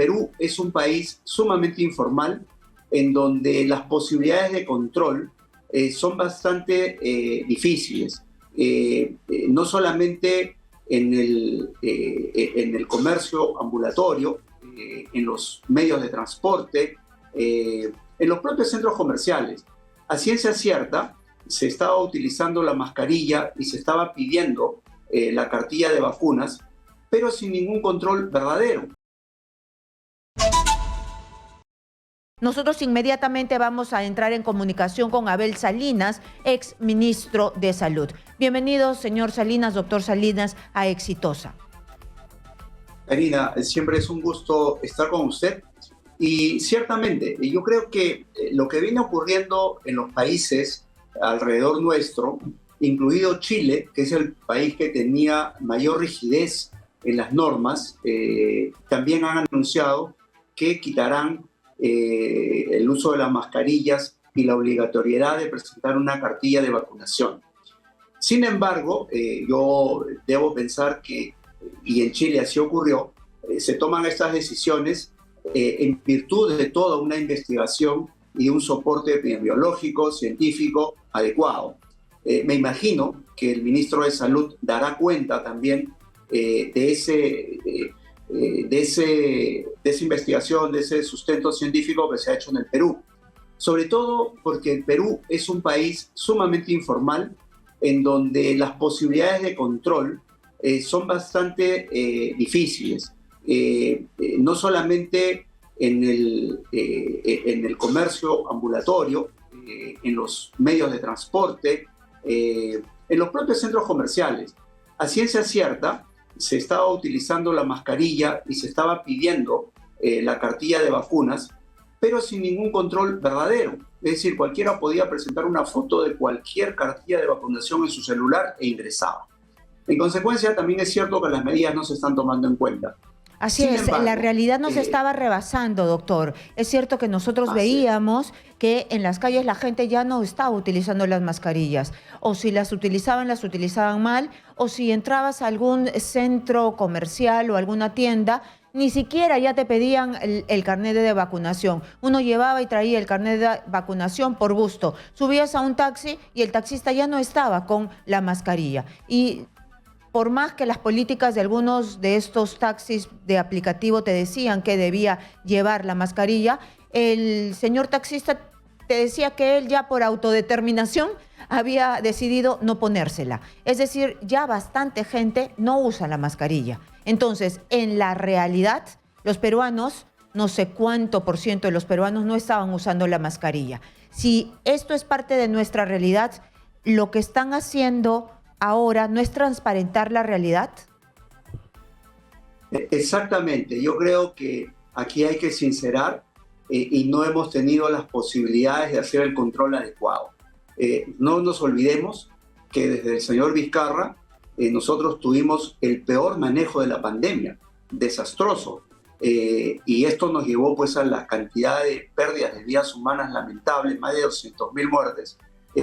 Perú es un país sumamente informal, en donde las posibilidades de control son bastante difíciles. No solamente en el comercio ambulatorio, en los medios de transporte, en los propios centros comerciales. A ciencia cierta, se estaba utilizando la mascarilla y se estaba pidiendo la cartilla de vacunas, pero sin ningún control verdadero. Nosotros inmediatamente vamos a entrar en comunicación con Abel Salinas, ex ministro de Salud. Bienvenido, señor Salinas, doctor Salinas, a Exitosa. Karina, siempre es un gusto estar con usted. Y ciertamente, yo creo que lo que viene ocurriendo en los países alrededor nuestro, incluido Chile, que es el país que tenía mayor rigidez en las normas, también han anunciado que quitarán el uso de las mascarillas y la obligatoriedad de presentar una cartilla de vacunación. Sin embargo, yo debo pensar que, y en Chile así ocurrió, se toman estas decisiones en virtud de toda una investigación y de un soporte epidemiológico, científico adecuado. Me imagino que el ministro de Salud dará cuenta también de esa investigación, de ese sustento científico que se ha hecho en el Perú. Sobre todo porque el Perú es un país sumamente informal, en donde las posibilidades de control son bastante difíciles. No solamente en el comercio ambulatorio, en los medios de transporte, en los propios centros comerciales. A ciencia cierta, se estaba utilizando la mascarilla y se estaba pidiendo la cartilla de vacunas, pero sin ningún control verdadero. Es decir, cualquiera podía presentar una foto de cualquier cartilla de vacunación en su celular e ingresaba. En consecuencia, también es cierto que las medidas no se están tomando en cuenta. Así es, la realidad nos estaba rebasando, doctor. Es cierto que nosotros veíamos que en las calles la gente ya no estaba utilizando las mascarillas. O si las utilizaban mal. O si entrabas a algún centro comercial o alguna tienda, ni siquiera ya te pedían el carnet de vacunación. Uno llevaba y traía el carnet de vacunación por gusto. Subías a un taxi y el taxista ya no estaba con la mascarilla. Y por más que las políticas de algunos de estos taxis de aplicativo te decían que debía llevar la mascarilla, el señor taxista te decía que él ya por autodeterminación había decidido no ponérsela. Es decir, ya bastante gente no usa la mascarilla. Entonces, en la realidad, los peruanos, no sé cuánto por ciento de los peruanos no estaban usando la mascarilla. Si esto es parte de nuestra realidad, lo que están haciendo ahora no es transparentar la realidad. Exactamente, yo creo que aquí hay que sincerar y no hemos tenido las posibilidades de hacer el control adecuado. No nos olvidemos que desde el señor Vizcarra nosotros tuvimos el peor manejo de la pandemia, desastroso, y esto nos llevó pues a la cantidad de pérdidas de vidas humanas lamentables, más de 200.000 muertes,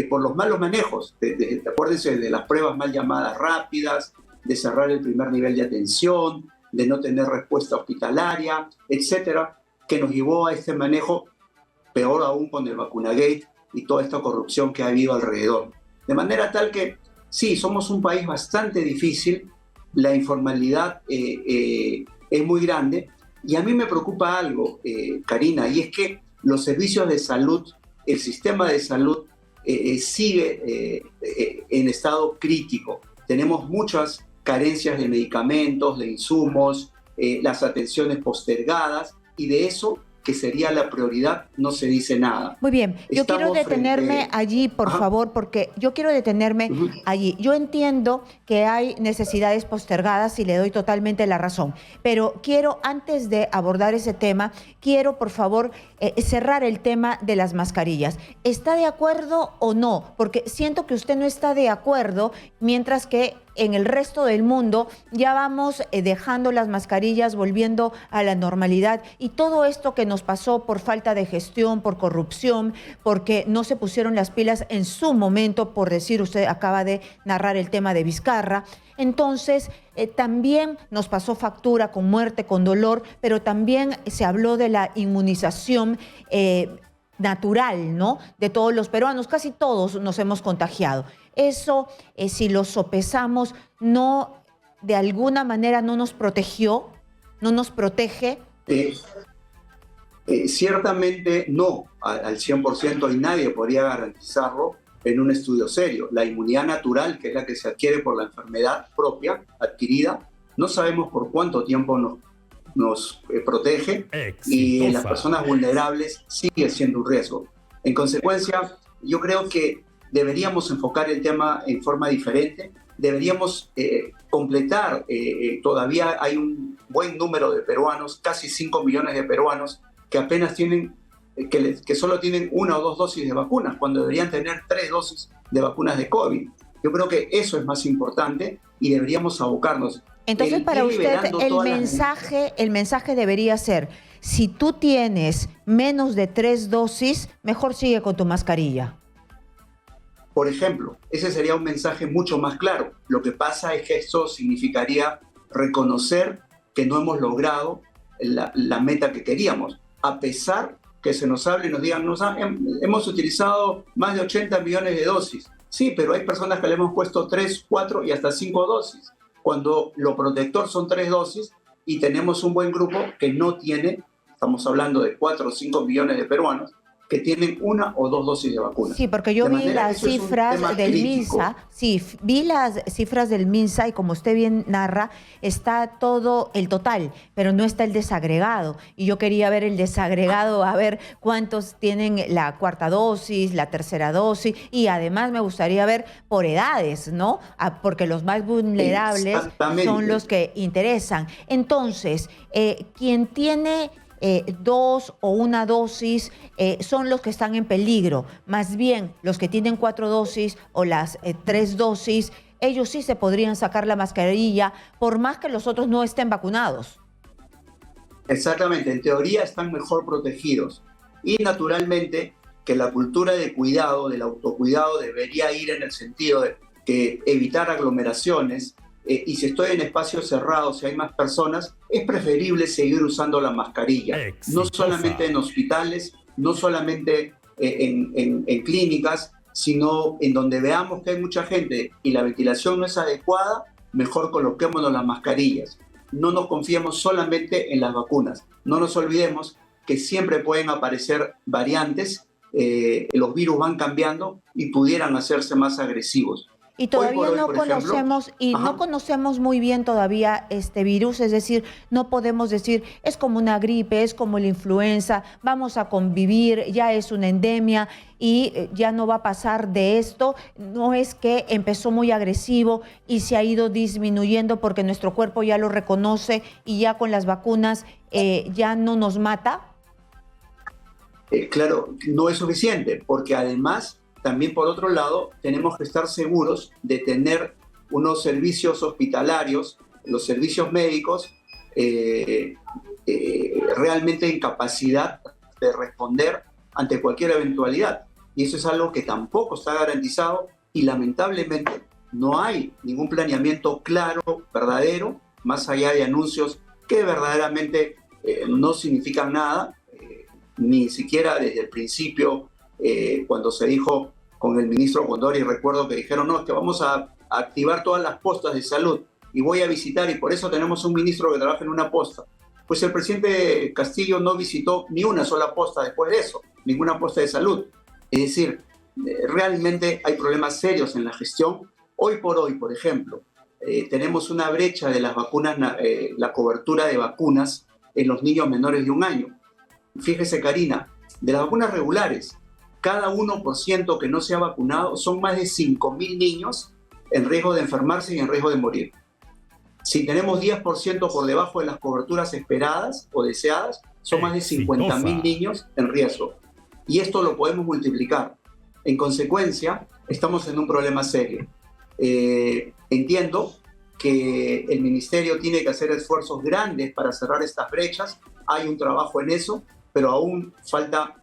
por los malos manejos. Acuérdense de las pruebas mal llamadas rápidas, de cerrar el primer nivel de atención, de no tener respuesta hospitalaria, etcétera, que nos llevó a este manejo, peor aún con el vacunagate y toda esta corrupción que ha habido alrededor. De manera tal que sí, somos un país bastante difícil, la informalidad es muy grande, y a mí me preocupa algo, Karina, y es que los servicios de salud, el sistema de salud, sigue en estado crítico. Tenemos muchas carencias de medicamentos, de insumos, las atenciones postergadas, y de eso, que sería la prioridad, no se dice nada. Muy bien, yo quiero detenerme allí, por favor, porque yo quiero detenerme allí. Yo entiendo que hay necesidades postergadas y le doy totalmente la razón, pero quiero, antes de abordar ese tema, quiero, por favor, cerrar el tema de las mascarillas. ¿Está de acuerdo o no? Porque siento que usted no está de acuerdo, mientras que en el resto del mundo ya vamos dejando las mascarillas, volviendo a la normalidad, y todo esto que nos pasó por falta de gestión, por corrupción, porque no se pusieron las pilas en su momento, por decir, usted acaba de narrar el tema de Vizcarra. Entonces, también nos pasó factura con muerte, con dolor, pero también se habló de la inmunización natural, ¿no? De todos los peruanos, casi todos nos hemos contagiado. Eso, si lo sopesamos, no, de alguna manera no nos protegió, no nos protege. Ciertamente no al 100%, y nadie podría garantizarlo en un estudio serio. La inmunidad natural, que es la que se adquiere por la enfermedad propia, adquirida, no sabemos por cuánto tiempo nos protege. Exitosa. Y en las personas vulnerables sigue siendo un riesgo. En consecuencia, yo creo que deberíamos enfocar el tema en forma diferente. Deberíamos completar, todavía hay un buen número de peruanos, casi 5 millones de peruanos, que apenas tienen, que solo tienen 1 o 2 dosis de vacunas, cuando deberían tener 3 dosis de vacunas de COVID. Yo creo que eso es más importante y deberíamos abocarnos. Entonces, para usted, el mensaje debería ser: si tú tienes menos de 3 dosis, mejor sigue con tu mascarilla. Por ejemplo, ese sería un mensaje mucho más claro. Lo que pasa es que esto significaría reconocer que no hemos logrado la meta que queríamos, a pesar que se nos hable y nos digan, hemos utilizado más de 80 millones de dosis. Sí, pero hay personas que le hemos puesto 3, 4 y hasta 5 dosis, cuando lo protector son 3 dosis y tenemos un buen grupo que no tiene, estamos hablando de 4 o 5 millones de peruanos, que tienen 1 o 2 dosis de vacuna. Sí, porque yo vi las cifras del MINSA, vi las cifras del MINSA, y como usted bien narra, está todo el total, pero no está el desagregado. Y yo quería ver el desagregado, a ver cuántos tienen la 4ª dosis, la 3ª dosis, y además me gustaría ver por edades, ¿no? Porque los más vulnerables son los que interesan. Entonces, quien tiene 2 o 1 dosis son los que están en peligro. Más bien, los que tienen 4 dosis o las 3 dosis, ellos sí se podrían sacar la mascarilla, por más que los otros no estén vacunados. Exactamente, en teoría están mejor protegidos. Y naturalmente que la cultura de cuidado, del autocuidado, debería ir en el sentido de que evitar aglomeraciones, y si estoy en espacios cerrados, si hay más personas, es preferible seguir usando la mascarilla. Exitosa. No solamente en hospitales, no solamente en clínicas, sino en donde veamos que hay mucha gente y la ventilación no es adecuada, mejor coloquémonos las mascarillas. No nos confiemos solamente en las vacunas. No nos olvidemos que siempre pueden aparecer variantes, los virus van cambiando y pudieran hacerse más agresivos. Y todavía no conocemos muy bien todavía este virus, es decir, no podemos decir, es como una gripe, es como la influenza, vamos a convivir, ya es una endemia y ya no va a pasar de esto. No es que empezó muy agresivo y se ha ido disminuyendo porque nuestro cuerpo ya lo reconoce y ya con las vacunas ya no nos mata. Claro, no es suficiente, porque además también, por otro lado, tenemos que estar seguros de tener unos servicios hospitalarios, los servicios médicos, realmente en capacidad de responder ante cualquier eventualidad. Y eso es algo que tampoco está garantizado y lamentablemente no hay ningún planeamiento claro, verdadero, más allá de anuncios que verdaderamente no significan nada, ni siquiera desde el principio, cuando se dijo con el ministro Condori, recuerdo que dijeron, no, es que vamos a activar todas las postas de salud y voy a visitar, y por eso tenemos un ministro que trabaja en una posta. Pues el presidente Castillo no visitó ni una sola posta después de eso, ninguna posta de salud. Es decir, realmente hay problemas serios en la gestión. Hoy por hoy, por ejemplo, tenemos una brecha de las vacunas, la cobertura de vacunas en los niños menores de 1 año. Fíjese, Karina, de las vacunas regulares, cada 1% que no se ha vacunado son más de 5.000 niños en riesgo de enfermarse y en riesgo de morir. Si tenemos 10% por debajo de las coberturas esperadas o deseadas, son más de 50.000 niños en riesgo. Y esto lo podemos multiplicar. En consecuencia, estamos en un problema serio. Entiendo que el ministerio tiene que hacer esfuerzos grandes para cerrar estas brechas. Hay un trabajo en eso, pero aún falta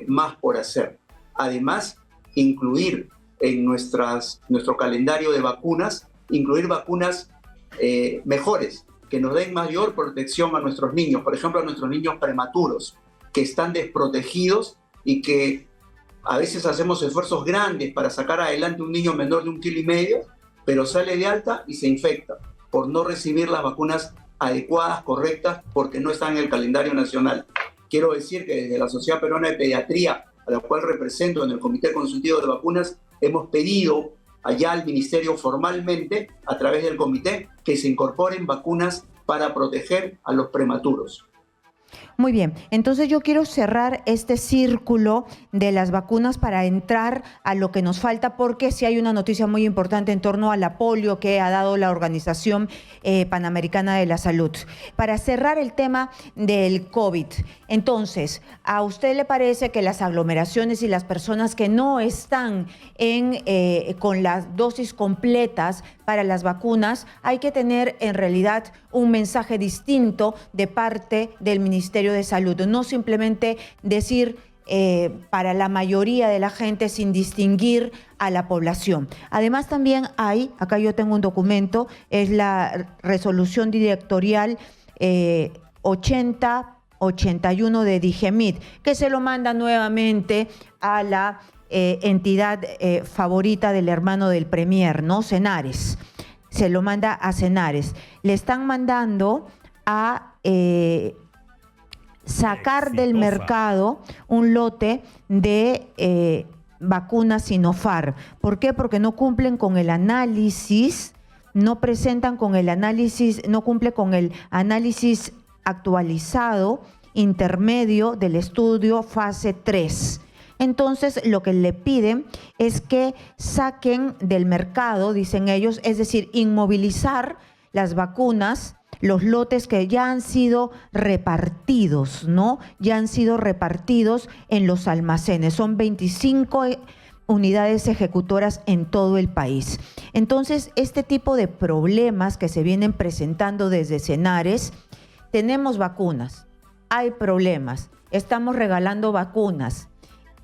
más por hacer. Además, incluir en nuestro calendario de vacunas, incluir vacunas mejores, que nos den mayor protección a nuestros niños, por ejemplo, a nuestros niños prematuros, que están desprotegidos y que a veces hacemos esfuerzos grandes para sacar adelante un niño menor de 1,5 kilos, pero sale de alta y se infecta por no recibir las vacunas adecuadas, correctas, porque no están en el calendario nacional. Quiero decir que desde la Sociedad Peruana de Pediatría, a la cual represento en el Comité Consultivo de Vacunas, hemos pedido allá al Ministerio formalmente, a través del comité, que se incorporen vacunas para proteger a los prematuros. Muy bien, entonces yo quiero cerrar este círculo de las vacunas para entrar a lo que nos falta, porque sí hay una noticia muy importante en torno a la polio que ha dado la Organización Panamericana de la Salud. Para cerrar el tema del COVID, entonces, ¿a usted le parece que las aglomeraciones y las personas que no están con las dosis completas para las vacunas, hay que tener en realidad un mensaje distinto de parte del Ministerio de Salud? No simplemente decir para la mayoría de la gente sin distinguir a la población. Además también hay, acá yo tengo un documento, es la resolución directorial 8081 de DIGEMIT, que se lo manda nuevamente a la entidad favorita del hermano del Premier, ¿no? Cenares. Se lo manda a Cenares. Le están mandando a sacar del mercado un lote de vacunas Sinopharm. ¿Por qué? Porque no cumplen con el análisis, no presentan con el análisis, no cumple con el análisis actualizado intermedio del estudio fase 3. Entonces, lo que le piden es que saquen del mercado, dicen ellos, es decir, inmovilizar las vacunas, los lotes que ya han sido repartidos, ¿no? Ya han sido repartidos en los almacenes. Son 25 unidades ejecutoras en todo el país. Entonces, este tipo de problemas que se vienen presentando desde Cenares, tenemos vacunas, hay problemas, estamos regalando vacunas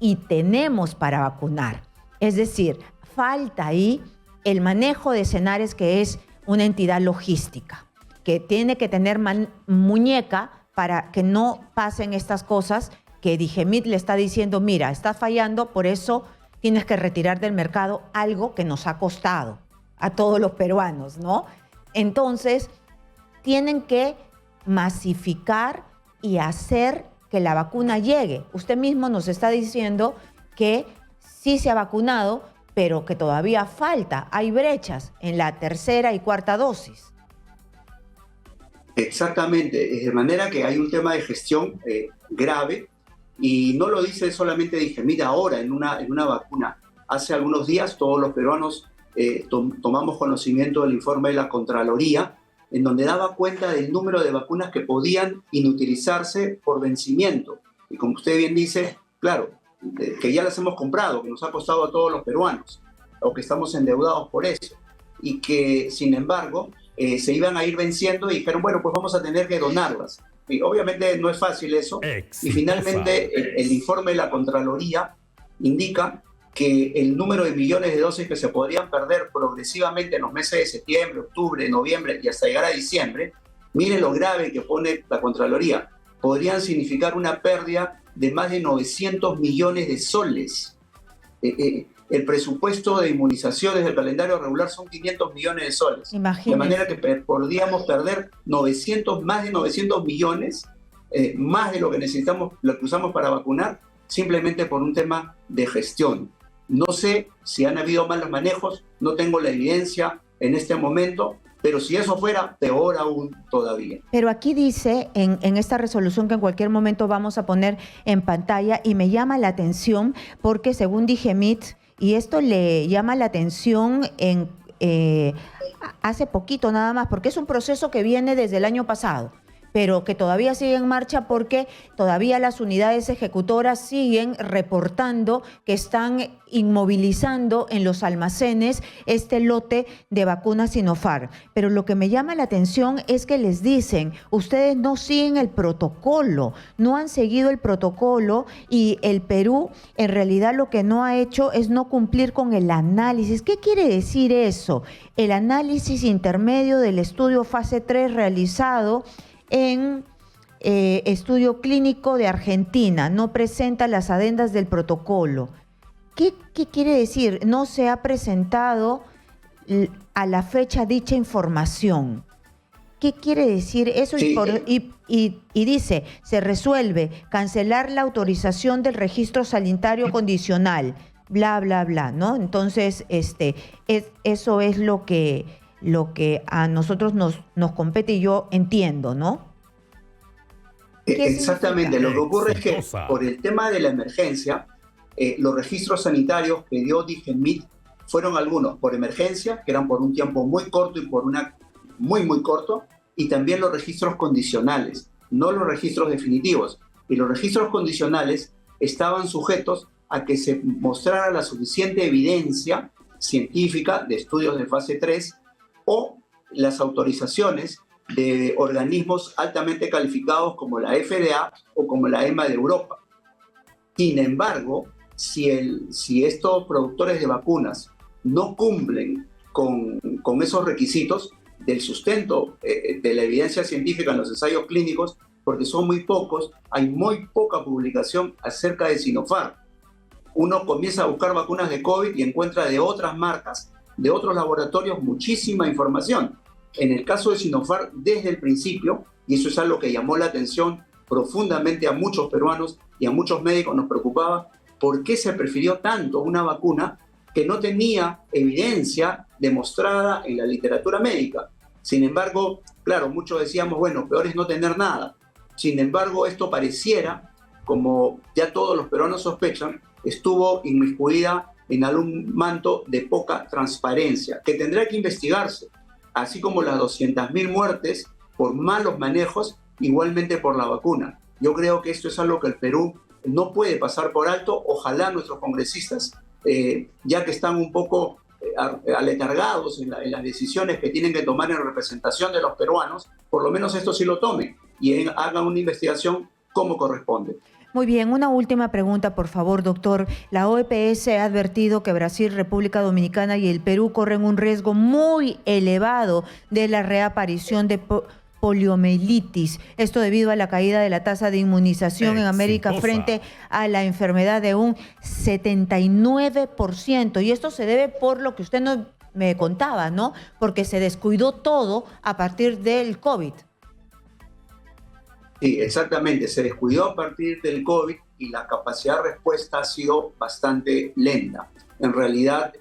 y tenemos para vacunar. Es decir, falta ahí el manejo de Cenares, que es una entidad logística, que tiene que tener muñeca para que no pasen estas cosas que DIGEMIT le está diciendo, mira, estás fallando, por eso tienes que retirar del mercado algo que nos ha costado a todos los peruanos, ¿no? Entonces, tienen que masificar y hacer que la vacuna llegue. Usted mismo nos está diciendo que sí se ha vacunado, pero que todavía falta, hay brechas en la tercera y cuarta dosis. Exactamente, de manera que hay un tema de gestión grave, y no lo dice solamente DIGEMIT ahora en una vacuna. Hace algunos días todos los peruanos tomamos conocimiento del informe de la Contraloría, en donde daba cuenta del número de vacunas que podían inutilizarse por vencimiento. Y como usted bien dice, claro, que ya las hemos comprado, que nos ha costado a todos los peruanos, o que estamos endeudados por eso, y que, sin embargo, se iban a ir venciendo y dijeron, bueno, pues vamos a tener que donarlas. Y obviamente no es fácil eso. Y finalmente el informe de la Contraloría indica que el número de millones de dosis que se podrían perder progresivamente en los meses de septiembre, octubre, noviembre y hasta llegar a diciembre, miren lo grave que pone la Contraloría, podrían significar una pérdida de más de 900 millones de soles. El presupuesto de inmunizaciones del calendario regular son 500 millones de soles. Imagínese. De manera que podríamos perder más de 900 millones, más de lo que necesitamos, lo que usamos para vacunar, simplemente por un tema de gestión. No sé si han habido malos manejos, no tengo la evidencia en este momento, pero si eso fuera, peor aún todavía. Pero aquí dice, en esta resolución que en cualquier momento vamos a poner en pantalla, y me llama la atención porque según DIGEMIT, y esto le llama la atención hace poquito nada más, porque es un proceso que viene desde el año pasado. pero que todavía sigue en marcha porque todavía las unidades ejecutoras siguen reportando que están inmovilizando en los almacenes este lote de vacunas Sinopharm. Pero lo que me llama la atención es que les dicen, ustedes no siguen el protocolo, no han seguido el protocolo, y el Perú en realidad lo que no ha hecho es no cumplir con el análisis. ¿Qué quiere decir eso? El análisis intermedio del estudio fase 3 realizado en estudio clínico de Argentina no presenta las adendas del protocolo. ¿Qué quiere decir? No se ha presentado a la fecha dicha información. ¿Qué quiere decir eso? Sí. Y dice, se resuelve cancelar la autorización del registro sanitario condicional, bla, bla, bla, ¿no? Entonces, eso es lo que a nosotros nos compete, y yo entiendo, ¿no? Exactamente, lo que ocurre es que por el tema de la emergencia, los registros sanitarios que dio DIGEMIT fueron algunos por emergencia, que eran por un tiempo muy corto y por una muy corto, y también los registros condicionales, no los registros definitivos. Y los registros condicionales estaban sujetos a que se mostrara la suficiente evidencia científica de estudios de fase 3 o las autorizaciones de organismos altamente calificados como la FDA o como la EMA de Europa. Sin embargo, si estos productores de vacunas no cumplen con esos requisitos del sustento de la evidencia científica en los ensayos clínicos, porque son muy pocos, hay muy poca publicación acerca de Sinopharm. Uno comienza a buscar vacunas de COVID y encuentra de otras marcas, de otros laboratorios, muchísima información. En el caso de Sinopharm, desde el principio, y eso es algo que llamó la atención profundamente a muchos peruanos y a muchos médicos, nos preocupaba por qué se prefirió tanto una vacuna que no tenía evidencia demostrada en la literatura médica. Sin embargo, claro, muchos decíamos, bueno, peor es no tener nada. Sin embargo, esto pareciera, como ya todos los peruanos sospechan, estuvo inmiscuida en algún manto de poca transparencia, que tendrá que investigarse, así como las 200.000 muertes por malos manejos, igualmente por la vacuna. Yo creo que esto es algo que el Perú no puede pasar por alto. Ojalá nuestros congresistas, ya que están un poco aletargados en las decisiones que tienen que tomar en representación de los peruanos, por lo menos esto sí lo tomen y hagan una investigación como corresponde. Muy bien, una última pregunta, por favor, doctor. La OPS ha advertido que Brasil, República Dominicana y el Perú corren un riesgo muy elevado de la reaparición de poliomielitis. Esto debido a la caída de la tasa de inmunización en América frente a la enfermedad de un 79%. Y esto se debe por lo que usted me contaba, ¿no? Porque se descuidó todo a partir del COVID. Sí, exactamente. Se descuidó a partir del COVID y la capacidad de respuesta ha sido bastante lenta. En realidad,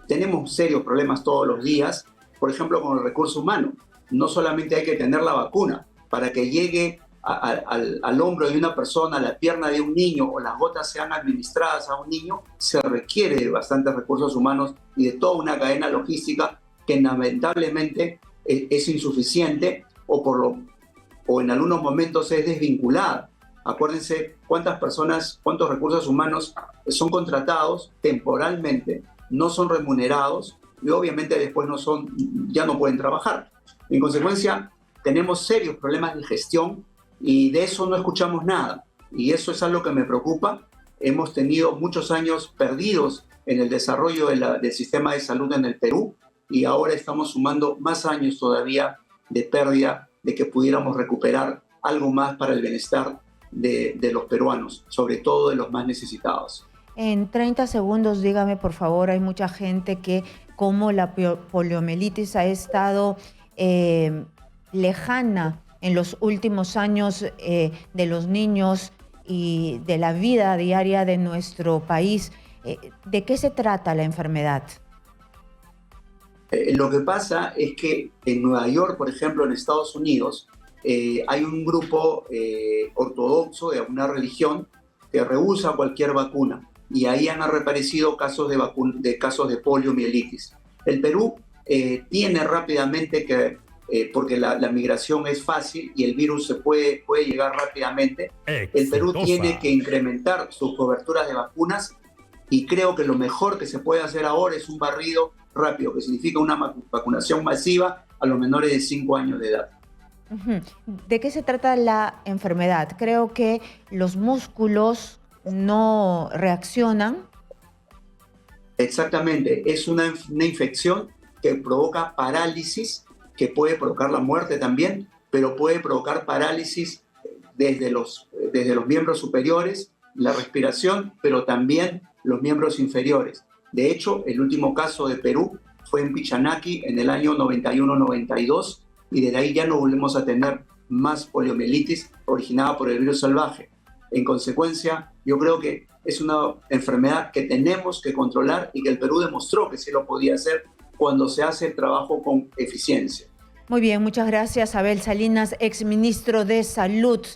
tenemos serios problemas todos los días, por ejemplo, con el recurso humano. No solamente hay que tener la vacuna, para que llegue al hombro de una persona, a la pierna de un niño o las gotas sean administradas a un niño, se requiere de bastantes recursos humanos y de toda una cadena logística que lamentablemente es insuficiente o en algunos momentos es desvinculada. Acuérdense cuántas personas, cuántos recursos humanos son contratados temporalmente, no son remunerados y obviamente después ya no pueden trabajar. En consecuencia, tenemos serios problemas de gestión y de eso no escuchamos nada. Y eso es algo que me preocupa. Hemos tenido muchos años perdidos en el desarrollo del sistema de salud en el Perú y ahora estamos sumando más años todavía de pérdida de que pudiéramos recuperar algo más para el bienestar de los peruanos, sobre todo de los más necesitados. En 30 segundos, dígame por favor, hay mucha gente que como la poliomielitis ha estado lejana en los últimos años de los niños y de la vida diaria de nuestro país. ¿De qué se trata la enfermedad? Lo que pasa es que en Nueva York, por ejemplo, en Estados Unidos, hay un grupo ortodoxo de una religión que rehúsa cualquier vacuna y ahí han reaparecido casos de poliomielitis. El Perú tiene rápidamente que porque la migración es fácil y el virus puede llegar rápidamente. El Perú tiene que incrementar sus coberturas de vacunas y creo que lo mejor que se puede hacer ahora es un barrido rápido, que significa una vacunación masiva a los menores de 5 años de edad. ¿De qué se trata la enfermedad? Creo que los músculos no reaccionan. Exactamente, es una infección que provoca parálisis, que puede provocar la muerte también, pero puede provocar parálisis desde los miembros superiores, la respiración, pero también los miembros inferiores. De hecho, el último caso de Perú fue en Pichanaki en el año 91-92 y desde ahí ya no volvemos a tener más poliomielitis originada por el virus salvaje. En consecuencia, yo creo que es una enfermedad que tenemos que controlar y que el Perú demostró que sí lo podía hacer cuando se hace el trabajo con eficiencia. Muy bien, muchas gracias, Abel Salinas, exministro de Salud.